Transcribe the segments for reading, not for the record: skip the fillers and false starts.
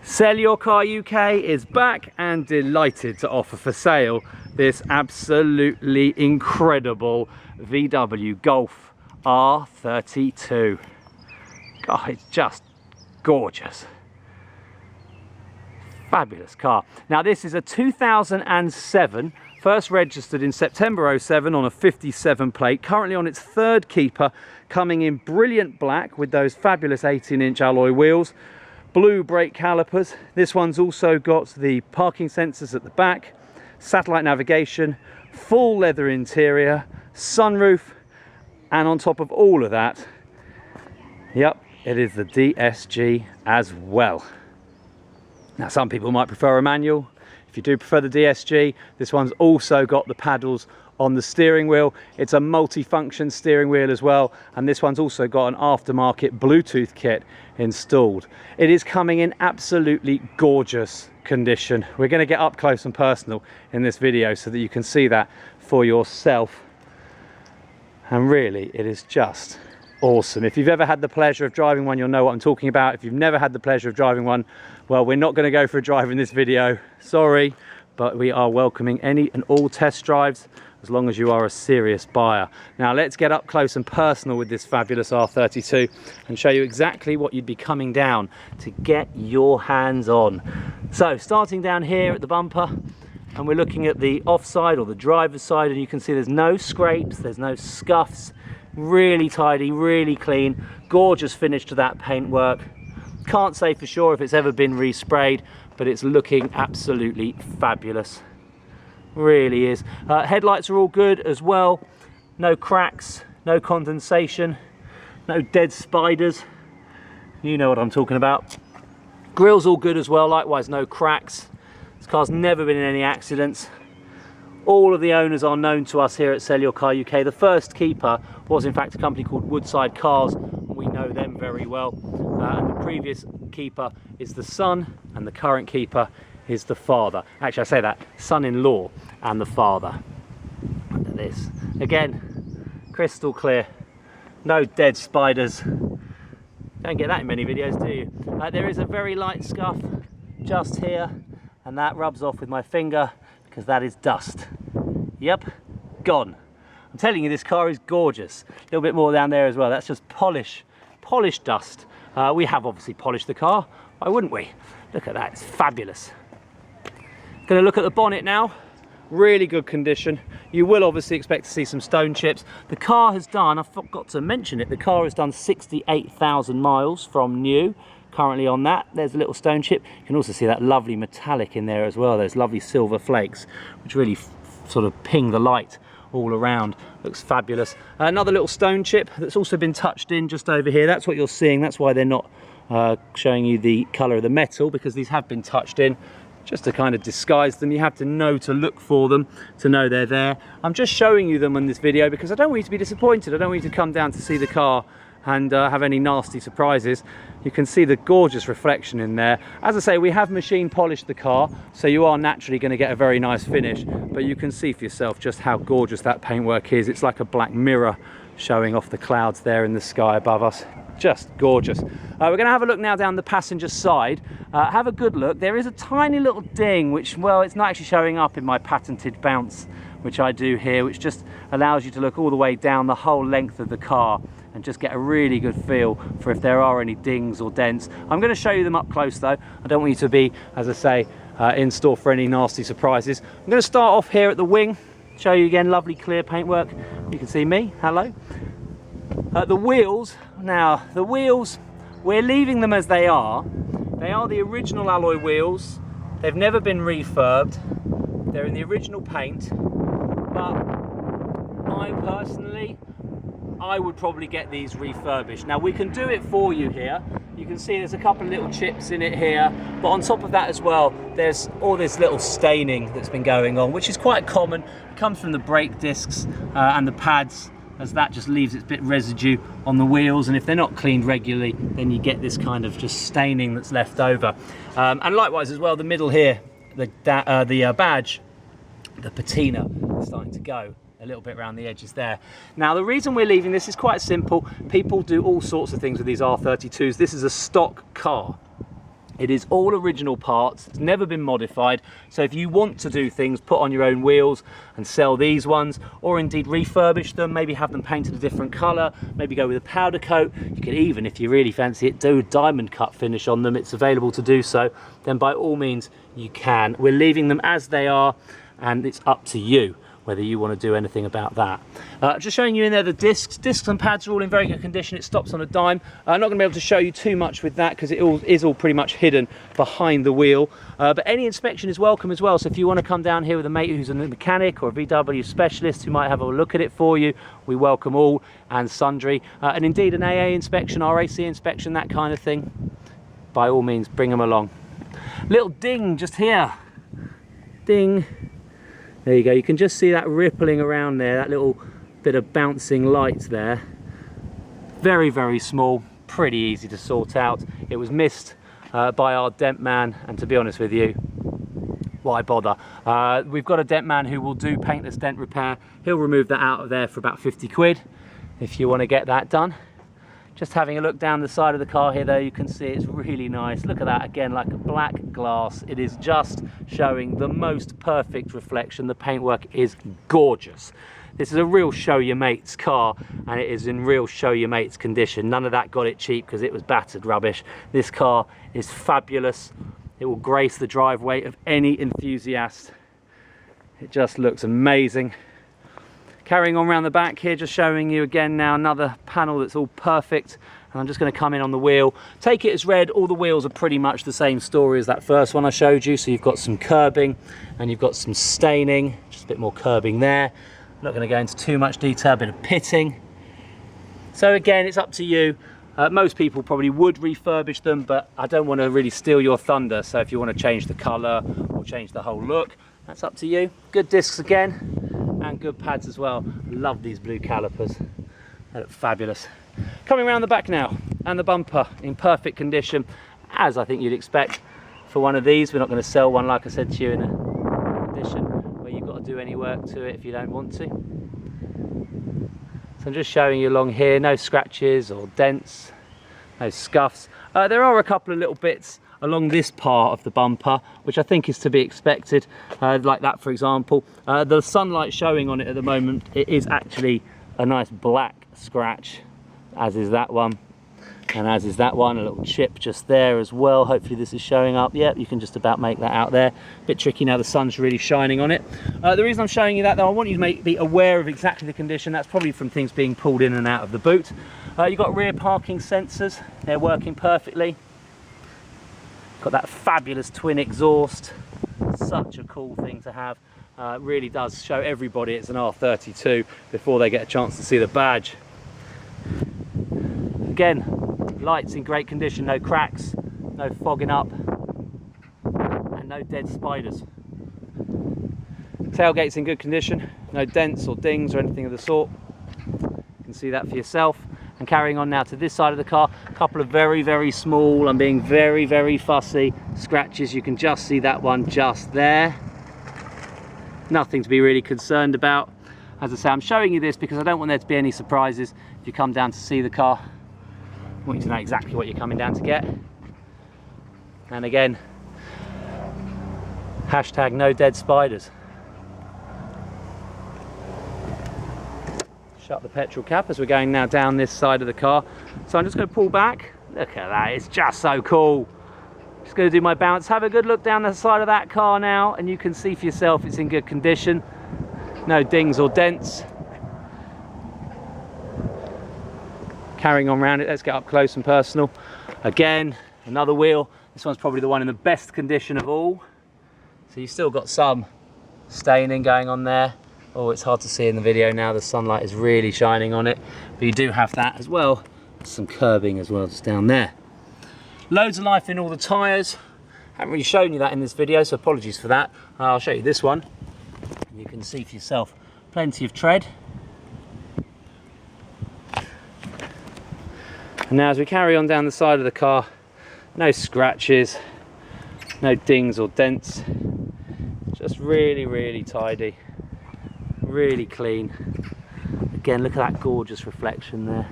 Sell Your Car UK is back and delighted to offer for sale this absolutely incredible VW Golf R32. God, it's just gorgeous. Fabulous car. Now this is a 2007, first registered in September 07 on a 57 plate, currently on its third keeper, coming in brilliant black with those fabulous 18-inch alloy wheels, blue brake calipers. This one's also got the parking sensors at the back, satellite navigation, full leather interior, sunroof, and on top of all of that, yep, it is the DSG as well. Now some people might prefer a manual. If you do prefer the DSG, this one's also got the paddles on the steering wheel. It's a multi-function steering wheel as well, and this one's also got an aftermarket Bluetooth kit installed. It is coming in absolutely gorgeous condition. We're going to get up close and personal in this video so that you can see that for yourself, and really it is just awesome. If you've ever had the pleasure of driving one, you'll know what I'm talking about. If you've never had the pleasure of driving one, well, we're not going to go for a drive in this video, sorry, but we are welcoming any and all test drives as long as you are a serious buyer. Now let's get up close and personal with this fabulous R32 and show you exactly what you'd be coming down to get your hands on. So starting down here at the bumper, and we're looking at the offside or the driver's side, and you can see there's no scrapes, there's no scuffs, really tidy, really clean, gorgeous finish to that paintwork. Can't say for sure if it's ever been resprayed, but it's looking absolutely fabulous. Really is. Headlights are all good as well. No cracks, no condensation, no dead spiders. You know what I'm talking about. Grill's all good as well, likewise no cracks. This car's never been in any accidents. All of the owners are known to us here at Sell Your Car UK. The first keeper was in fact a company called Woodside Cars. We know them very well. And the previous keeper is the son, and the current keeper is the father. Actually, I say that, son-in-law and the father. Look at this. Again, crystal clear. No dead spiders. Don't get that in many videos, do you? There is a very light scuff just here, and that rubs off with my finger because that is dust. Yep, gone. I'm telling you, this car is gorgeous. A little bit more down there as well. That's just polished dust. We have obviously polished the car. Why wouldn't we? Look at that, it's fabulous. Going to look at the bonnet now. Really good condition. You will obviously expect to see some stone chips. The car has done, I forgot to mention it, the car has done 68,000 miles from new. Currently on that, there's a little stone chip. You can also see that lovely metallic in there as well. Those lovely silver flakes, which really sort of ping the light all around. Looks fabulous. Another little stone chip that's also been touched in just over here. That's what you're seeing. That's why they're not showing you the colour of the metal, because these have been touched in just to kind of disguise them. You have to know to look for them to know they're there. I'm just showing you them in this video because I don't want you to be disappointed. I don't want you to come down to see the car and have any nasty surprises. You can see the gorgeous reflection in there. As I say, we have machine polished the car, so you are naturally going to get a very nice finish, but you can see for yourself just how gorgeous that paintwork is. It's like a black mirror showing off the clouds there in the sky above us. Just gorgeous. We're going to have a look now down the passenger side. Have a good look. There is a tiny little ding, which, well, it's not actually showing up in my patented bounce, which I do here, which just allows you to look all the way down the whole length of the car and just get a really good feel for if there are any dings or dents. I'm going to show you them up close though. I don't want you to be, as I say, in store for any nasty surprises. I'm going to start off here at the wing, show you again lovely clear paintwork. You can see me, hello. The wheels, now the wheels, we're leaving them as they are. They are the original alloy wheels. They've never been refurbed. They're in the original paint, but I would probably get these refurbished. Now we can do it for you here. You can see there's a couple of little chips in it here, but on top of that as well, there's all this little staining that's been going on, which is quite common. It comes from the brake discs and the pads, as that just leaves its bit residue on the wheels, and if they're not cleaned regularly, then you get this kind of just staining that's left over. And likewise as well, the middle here, the badge, the patina is starting to go a little bit around the edges there. Now the reason we're leaving this is quite simple. People do all sorts of things with these R32s. This is a stock car. It is all original parts, it's never been modified, so if you want to do things, put on your own wheels and sell these ones, or indeed refurbish them, maybe have them painted a different colour, maybe go with a powder coat. You could even, if you really fancy it, do a diamond cut finish on them. It's available to do so, then by all means you can. We're leaving them as they are, and it's up to you whether you want to do anything about that. Just showing you in there the discs and pads are all in very good condition. It stops on a dime. I'm not going to be able to show you too much with that because it is all pretty much hidden behind the wheel, but any inspection is welcome as well. So if you want to come down here with a mate who's a mechanic or a VW specialist who might have a look at it for you, we welcome all and sundry, and indeed an AA inspection, RAC inspection, that kind of thing, by all means bring them along. Little ding just here, ding. There you go, you can just see that rippling around there, that little bit of bouncing light there. Very, very small, pretty easy to sort out. It was missed by our dent man, and to be honest with you, why bother? We've got a dent man who will do paintless dent repair. He'll remove that out of there for about 50 quid if you want to get that done. Just having a look down the side of the car here though, you can see it's really nice. Look at that, again, like a black glass. It is just showing the most perfect reflection. The paintwork is gorgeous. This is a real show your mate's car, and it is in real show your mate's condition. None of that got it cheap because it was battered rubbish. This car is fabulous. It will grace the driveway of any enthusiast. It just looks amazing. Carrying on around the back here, just showing you again now another panel that's all perfect. And I'm just going to come in on the wheel. Take it as read, all the wheels are pretty much the same story as that first one I showed you. So you've got some curbing and you've got some staining, just a bit more curbing there. I'm not going to go into too much detail, a bit of pitting. So again, it's up to you. Most people probably would refurbish them, but I don't want to really steal your thunder. So if you want to change the colour or change the whole look, that's up to you. Good discs again. And good pads as well. Love these blue calipers, they look fabulous. Coming around the back now, and the bumper in perfect condition, as I think you'd expect for one of these. We're not going to sell one, like I said to you, in a condition where you've got to do any work to it if you don't want to. So I'm just showing you along here, no scratches or dents, no scuffs. There are a couple of little bits along this part of the bumper, which I think is to be expected, like that for example. The sunlight showing on it at the moment, it is actually a nice black scratch, as is that one, and as is that one, a little chip just there as well. Hopefully this is showing up. Yep, you can just about make that out there. Bit tricky now the sun's really shining on it. The reason I'm showing you that though, I want you to be aware of exactly the condition. That's probably from things being pulled in and out of the boot. You've got rear parking sensors, they're working perfectly. Got that fabulous twin exhaust, such a cool thing to have. Really does show everybody it's an R32 before they get a chance to see the badge. Again, lights in great condition, no cracks, no fogging up, and no dead spiders. Tailgate's in good condition, no dents or dings or anything of the sort. You can see that for yourself. And carrying on now to this side of the car, a couple of very, very small, I'm being very, very fussy, scratches. You can just see that one just there. Nothing to be really concerned about. As I say, I'm showing you this because I don't want there to be any surprises if you come down to see the car. I want you to know exactly what you're coming down to get. And again, hashtag no dead spiders. Shut the petrol cap as we're going now down this side of the car. So I'm just going to pull back. Look at that, it's just so cool. Just going to do my bounce. Have a good look down the side of that car now, and you can see for yourself it's in good condition. No dings or dents. Carrying on around it, let's get up close and personal. Again, another wheel. This one's probably the one in the best condition of all. So you've still got some staining going on there. Oh, it's hard to see in the video now, the sunlight is really shining on it, but you do have that as well. Some curbing as well just down there. Loads of life in all the tyres. Haven't really shown you that in this video, so apologies for that. I'll show you this one. You can see for yourself, plenty of tread. And now as we carry on down the side of the car, no scratches, no dings or dents, just really, really tidy. Really clean. Again, look at that gorgeous reflection there.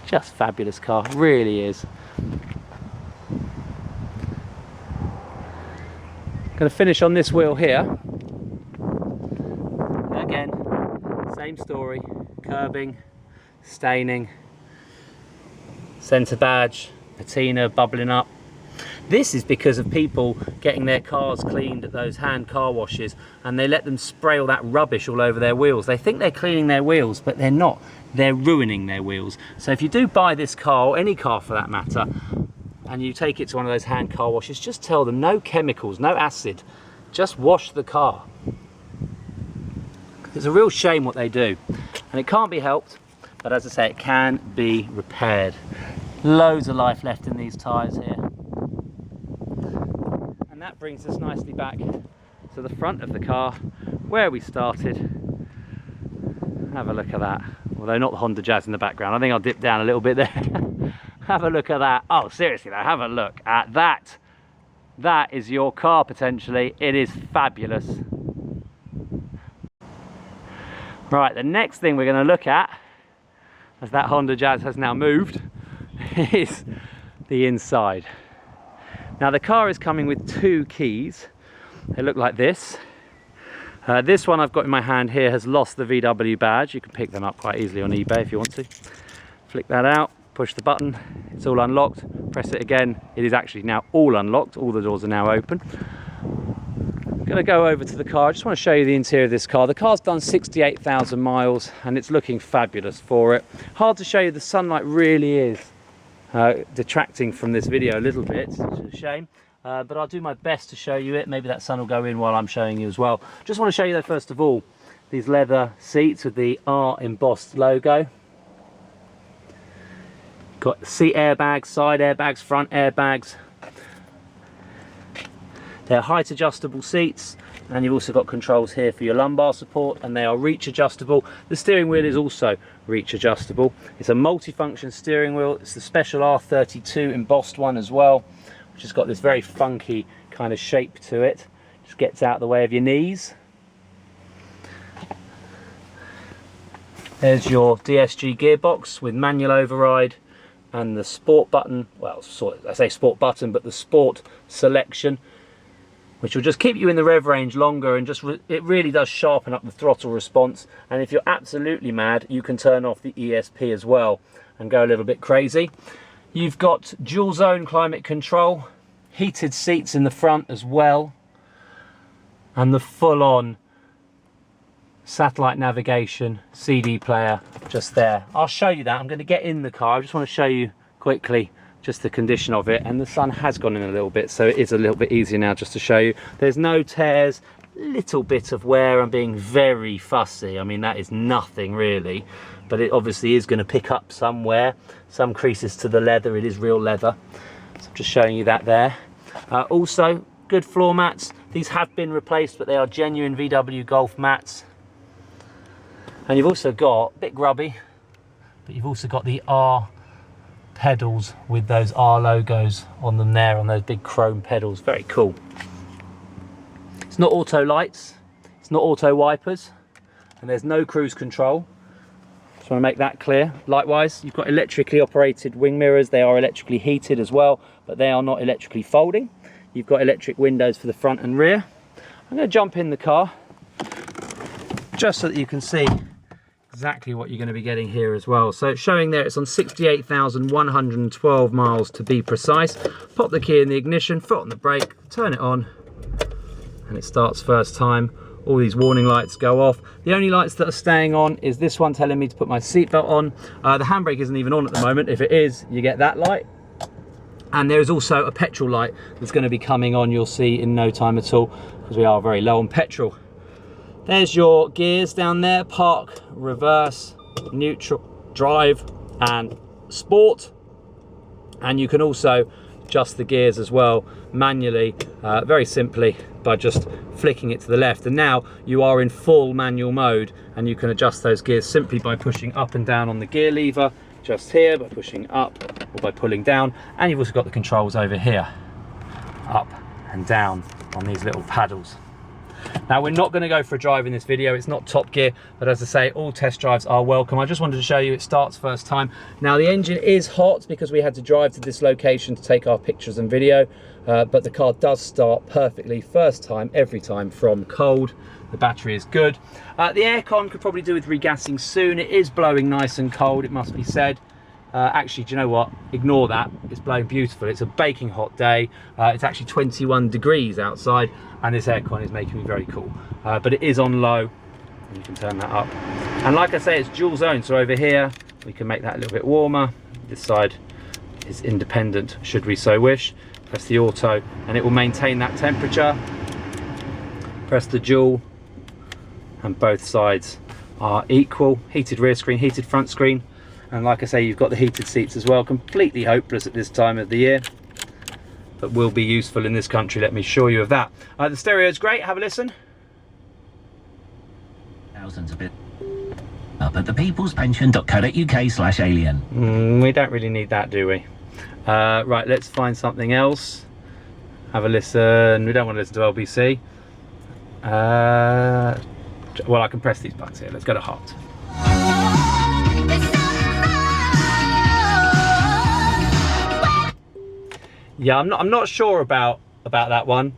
Just fabulous car, really is. Going to finish on this wheel here. Again, same story, curbing, staining, centre badge, patina bubbling up. This is because of people getting their cars cleaned at those hand car washes, and they let them spray all that rubbish all over their wheels. They think they're cleaning their wheels, but they're not. They're ruining their wheels. So if you do buy this car, or any car for that matter, and you take it to one of those hand car washes, just tell them no chemicals, no acid, just wash the car. It's a real shame what they do, and it can't be helped, but as I say, it can be repaired. Loads of life left in these tyres here. And that brings us nicely back to the front of the car where we started. Have a look at that. Although not the Honda Jazz in the background. I think I'll dip down a little bit there. Have a look at that. Oh, seriously though, have a look at that. That is your car potentially. It is fabulous. Right, the next thing we're going to look at, as that Honda Jazz has now moved, is the inside. Now the car is coming with 2 keys. They look like this. This one I've got in my hand here has lost the VW badge. You can pick them up quite easily on eBay if you want to. Flick that out, push the button, it's all unlocked. Press it again, it is actually now all unlocked. All the doors are now open. I'm going to go over to the car. I just want to show you the interior of this car. The car's done 68,000 miles and it's looking fabulous for it. Hard to show you, the sunlight really is detracting from this video a little bit, which is a shame. But I'll do my best to show you it. Maybe that sun will go in while I'm showing you as well. Just want to show you though, first of all, these leather seats with the R embossed logo. Got seat airbags, side airbags, front airbags. They're height adjustable seats, and you've also got controls here for your lumbar support, and they are reach adjustable. The steering wheel is also reach adjustable. It's a multi-function steering wheel. It's the special R32 embossed one as well, which has got this very funky kind of shape to it. Just gets out of the way of your knees. There's your DSG gearbox with manual override and the sport button. Well, I say sport button, but the sport selection, which will just keep you in the rev range longer, and it really does sharpen up the throttle response. And if you're absolutely mad, you can turn off the ESP as well and go a little bit crazy. You've got dual zone climate control, heated seats in the front as well, and the full-on satellite navigation CD player just there. I'll show you that. I'm going to get in the car. I just want to show you quickly just the condition of it, and the sun has gone in a little bit, so it is a little bit easier now just to show you. There's no tears, little bit of wear. I'm being very fussy. I mean, that is nothing really, but it obviously is going to pick up somewhere. Some creases to the leather. It is real leather, so I'm just showing you that there. Also, good floor mats. These have been replaced, but they are genuine VW Golf mats. And you've also got, a bit grubby, but you've also got the R pedals with those R logos on them there, on those big chrome pedals. Very cool. It's not auto lights, it's not auto wipers, and there's no cruise control. Just want to make that clear. Likewise, you've got electrically operated wing mirrors. They are electrically heated as well, but they are not electrically folding. You've got electric windows for the front and rear. I'm going to jump in the car just so that you can see exactly what you're going to be getting here as well. So it's showing there it's on 68,112 miles to be precise. Pop the key in the ignition, foot on the brake, turn it on, and it starts first time. All these warning lights go off. The only lights that are staying on is this one telling me to put my seatbelt on. The handbrake isn't even on at the moment. If it is, you get that light. And there is also a petrol light that's going to be coming on, you'll see in no time at all, because we are very low on petrol. There's your gears down there: park, reverse, neutral, drive and sport. And you can also adjust the gears as well manually, very simply, by just flicking it to the left. And now you are in full manual mode, and you can adjust those gears simply by pushing up and down on the gear lever, just here, by pushing up or by pulling down. And you've also got the controls over here, up and down on these little paddles. Now we're not going to go for a drive in this video, it's not Top Gear, but as I say, all test drives are welcome. I just wanted to show you it starts first time. Now the engine is hot because we had to drive to this location to take our pictures and video, but the car does start perfectly first time, every time from cold. The battery is good. The aircon could probably do with regassing soon. It is blowing nice and cold, it must be said. Actually, do you know what? Ignore that. It's blowing beautiful. It's a baking hot day. It's actually 21 degrees outside, and this aircon is making me very cool. But it is on low, and you can turn that up. And like I say, it's dual zone, so over here we can make that a little bit warmer. This side is independent, should we so wish. Press the auto, and it will maintain that temperature. Press the dual, and both sides are equal. Heated rear screen, heated front screen. And like I say, you've got the heated seats as well. Completely hopeless at this time of the year, but will be useful in this country, let me assure you of that. The stereo is great, have a listen. Thousands of it up at thepeoplespension.co.uk/alien. We don't really need that, do we? Right, let's find something else. Have a listen. We don't want to listen to LBC. Well, I can press these buttons here. Let's go to hot. Yeah, I'm not sure about that one.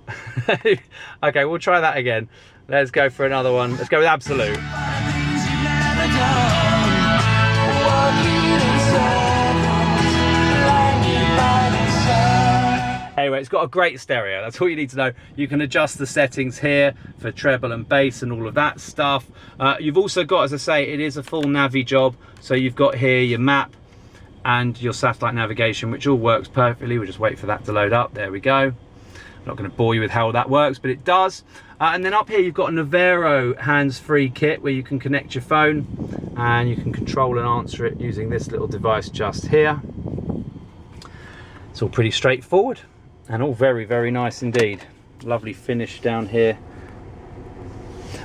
Okay, we'll try that again. Let's go for another one. Let's go with absolute. Anyway, it's got a great stereo. That's all you need to know. You can adjust the settings here for treble and bass and all of that stuff. You've also got, as I say, it is a full Navi job. So you've got here your map and your satellite navigation, which all works perfectly. We'll just wait for that to load up. There we go. I'm not going to bore you with how that works, but it does. And then up here you've got a Navero hands-free kit where you can connect your phone and you can control and answer it using this little device just here. It's all pretty straightforward and all very, very nice indeed. Lovely finish down here.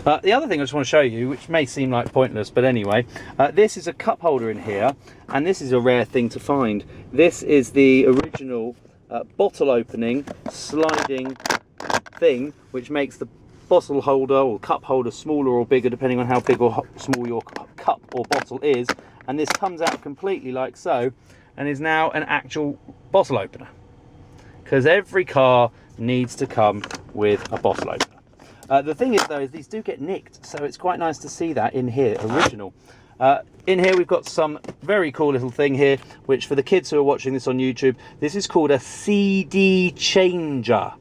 The other thing I just want to show you, which may seem like pointless, but anyway, this is a cup holder in here, and this is a rare thing to find. This is the original bottle opening sliding thing, which makes the bottle holder or cup holder smaller or bigger depending on how big or small your cup or bottle is. And this comes out completely like so, and is now an actual bottle opener, because every car needs to come with a bottle opener. The thing is though, is these do get nicked, so it's quite nice to see that in here, original. In here we've got some very cool little thing here, which for the kids who are watching this on YouTube, this is called a CD changer.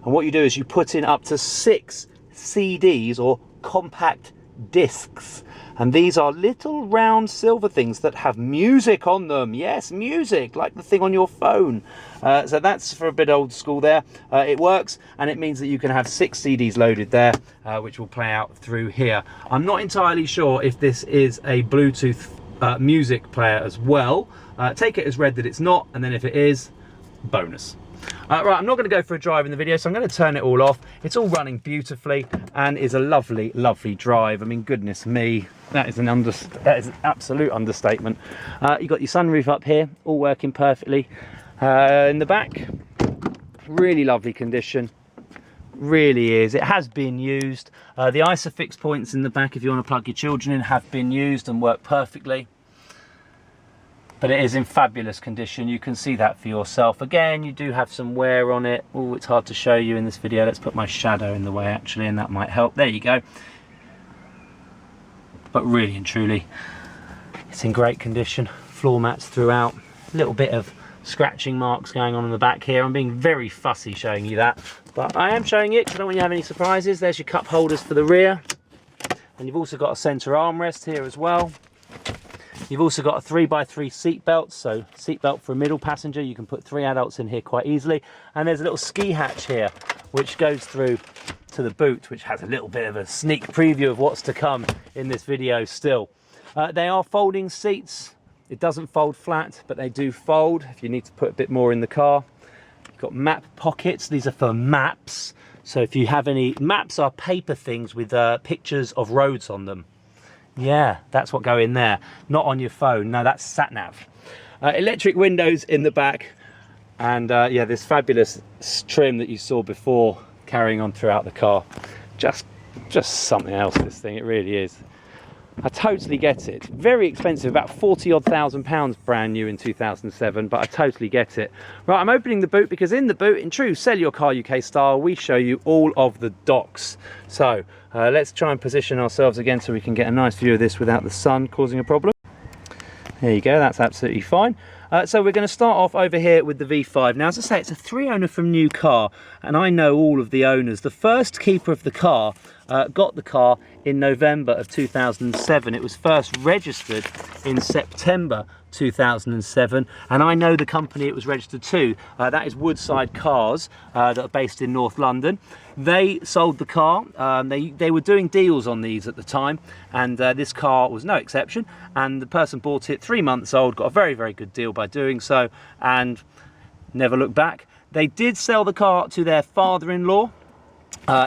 And what you do is you put in up to 6 CDs or compact discs. And these are little round silver things that have music on them. Yes, music, like the thing on your phone. So that's for a bit old school there. It works, and it means that you can have 6 CDs loaded there, which will play out through here. I'm not entirely sure if this is a Bluetooth music player as well. Take it as read that it's not, and then if it is, bonus. Right, I'm not going to go for a drive in the video, so I'm going to turn it all off. It's all running beautifully and is a lovely, lovely drive. I mean, goodness me, that is an absolute understatement. You've got your sunroof up here, all working perfectly. In the back, really lovely condition. Really is. It has been used. The ISOFIX points in the back, if you want to plug your children in, have been used and work perfectly. But it is in fabulous condition. You can see that for yourself. Again, you do have some wear on it. Oh, it's hard to show you in this video. Let's put my shadow in the way actually, and that might help. There you go. But really and truly, it's in great condition. Floor mats throughout. A little bit of scratching marks going on in the back here. I'm being very fussy showing you that, but I am showing it because I don't want you to have any surprises. There's your cup holders for the rear. And you've also got a centre armrest here as well. You've also got a 3x3 seat belt, so seat belt for a middle passenger. You can put 3 adults in here quite easily. And there's a little ski hatch here, which goes through to the boot, which has a little bit of a sneak preview of what's to come in this video still. They are folding seats. It doesn't fold flat, but they do fold if you need to put a bit more in the car. You've got map pockets. These are for maps. So if you have any, maps are paper things with pictures of roads on them. Yeah, that's what go in there, not on your phone. No, that's sat nav. Electric windows in the back, and yeah, this fabulous trim that you saw before carrying on throughout the car. Just Just something else, this thing, it really is. I totally get it. Very expensive, about 40 odd thousand pounds brand new in 2007, but I totally get it. Right, I'm opening the boot because in the boot, in true Sell Your Car UK style, we show you all of the docks. So let's try and position ourselves again so we can get a nice view of this without the sun causing a problem. There you go, that's absolutely fine. So we're going to start off over here with the V5. Now, as I say, it's a 3-owner from new car, and I know all of the owners. The first keeper of the car got the car in November of 2007. It was first registered in September 2007, and I know the company it was registered to. That is Woodside Cars, that are based in North London. They sold the car. They were doing deals on these at the time, and this car was no exception. And the person bought it 3 months old, got a very, very good deal by doing so, and never looked back. They did sell the car to their father-in-law.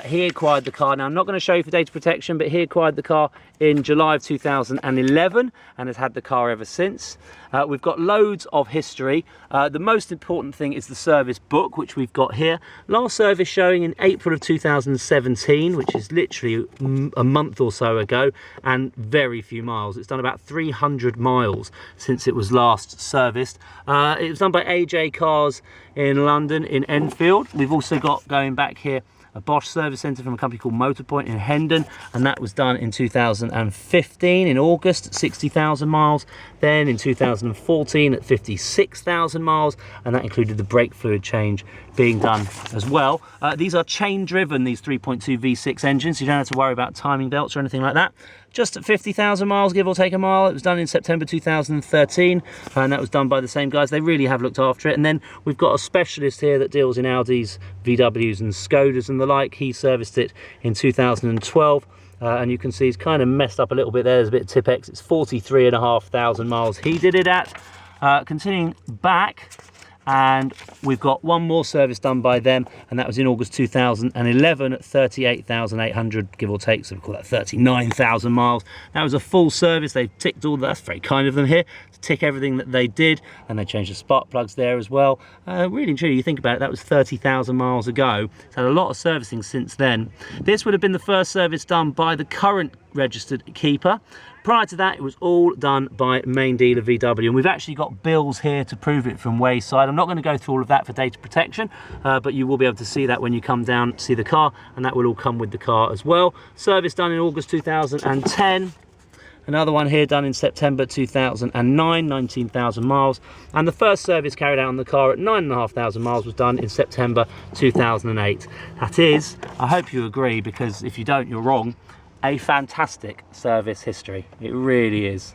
He acquired the car. Now, I'm not going to show you for data protection, but he acquired the car in July of 2011 and has had the car ever since. We've got loads of history. The most important thing is the service book, which we've got here. Last service showing in April of 2017, which is literally a month or so ago, and very few miles. It's done about 300 miles since it was last serviced. It was done by AJ Cars in London, in Enfield. We've also got, going back here, a Bosch service centre from a company called Motorpoint in Hendon, and that was done in 2015 in August at 60,000 miles, then in 2014 at 56,000 miles, and that included the brake fluid change being done as well. These are chain driven, these 3.2 V6 engines, so you don't have to worry about timing belts or anything like that. Just at 50,000 miles, give or take a mile. It was done in September 2013, and that was done by the same guys. They really have looked after it. And then we've got a specialist here that deals in Audis, VWs and Skodas and the like. He serviced it in 2012. And you can see he's kind of messed up a little bit there. There's a bit of Tipex. It's 43,500 miles he did it at. Continuing back, and we've got one more service done by them, and that was in August 2011 at 38,800, give or take, so we call that 39,000 miles. That was a full service. They've ticked all that. That's very kind of them here to tick everything that they did, and they changed the spark plugs there as well. Really and truly, you think about it, that was 30,000 miles ago. It's had a lot of servicing since then. This would have been the first service done by the current registered keeper. Prior to that, it was all done by main dealer VW, and we've actually got bills here to prove it from Wayside. I'm not going to go through all of that for data protection, but you will be able to see that when you come down to see the car, and that will all come with the car as well. Service done in August 2010. Another one here done in September 2009, 19,000 miles. And the first service carried out on the car at 9,500 miles was done in September 2008. That is, I hope you agree, because if you don't, you're wrong, a fantastic service history. It really is.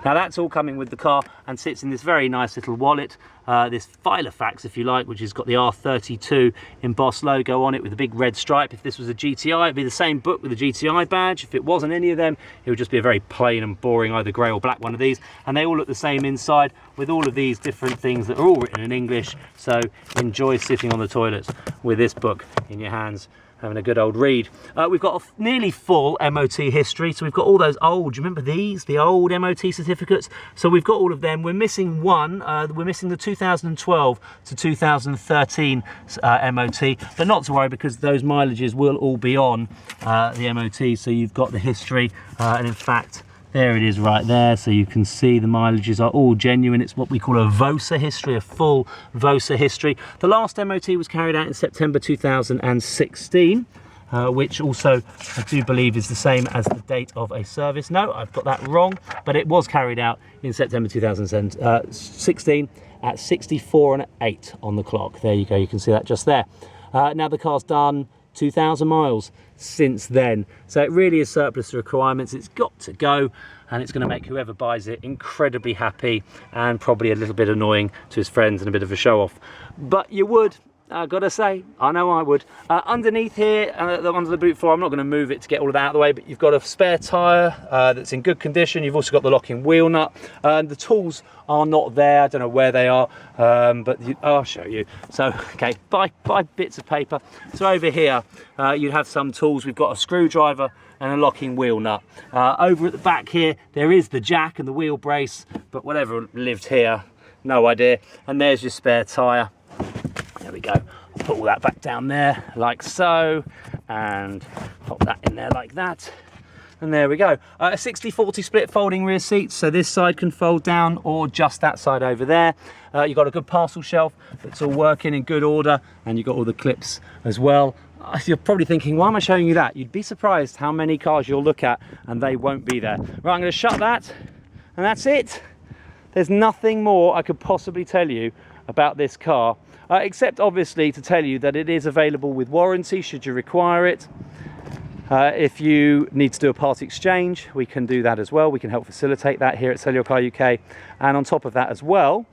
Now, that's all coming with the car and sits in this very nice little wallet, this Filofax, if you like, which has got the R32 embossed logo on it with a big red stripe. If this was a GTI, it'd be the same book with a GTI badge. If it wasn't any of them, it would just be a very plain and boring either grey or black one of these, and they all look the same inside with all of these different things that are all written in English. So enjoy sitting on the toilet with this book in your hands, having a good old read. We've got a nearly full MOT history, so we've got all those old, do you remember these, the old MOT certificates? So we've got all of them. We're missing one. We're missing the 2012 to 2013 MOT, but not to worry, because those mileages will all be on the MOT, so you've got the history, and in fact, there it is right there, so you can see the mileages are all genuine. It's what we call a VOSA history, a full VOSA history. The last MOT was carried out in September 2016, which also I do believe is the same as the date of a service. No, I've got that wrong, but it was carried out in September 2016 at 64.8 on the clock. There you go, you can see that just there. Now the car's done 2,000 miles since then, so it really is surplus to requirements. It's got to go, and it's going to make whoever buys it incredibly happy, and probably a little bit annoying to his friends and a bit of a show off, but you would, gotta say, I know I would. Underneath here, under the boot floor, I'm not going to move it to get all of that out of the way, but you've got a spare tyre that's in good condition. You've also got the locking wheel nut. The tools are not there. I don't know where they are, but I'll show you. So, okay, by bits of paper. So over here, you have some tools. We've got a screwdriver and a locking wheel nut. Over at the back here, there is the jack and the wheel brace, but whatever lived here, no idea. And there's your spare tyre. There we go. I'll put all that back down there like so, and pop that in there like that. And there we go. A 60-40 split folding rear seats, so this side can fold down or just that side over there. You've got a good parcel shelf that's all working in good order, and you've got all the clips as well. You're probably thinking, why am I showing you that? You'd be surprised how many cars you'll look at and they won't be there. Right, I'm going to shut that, and that's it. There's nothing more I could possibly tell you about this car, except obviously to tell you that it is available with warranty should you require it. If you need to do a part exchange, we can do that as well. We can help facilitate that here at SellYourCarUK. And on top of that as well,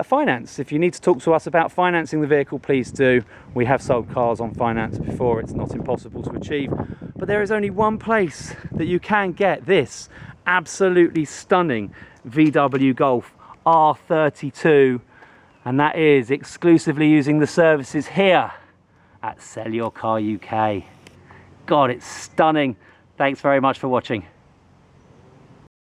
finance. If you need to talk to us about financing the vehicle, please do. We have sold cars on finance before. It's not impossible to achieve. But there is only one place that you can get this absolutely stunning VW Golf R32. And that is exclusively using the services here at SellYourCarUK. God, it's stunning. Thanks very much for watching.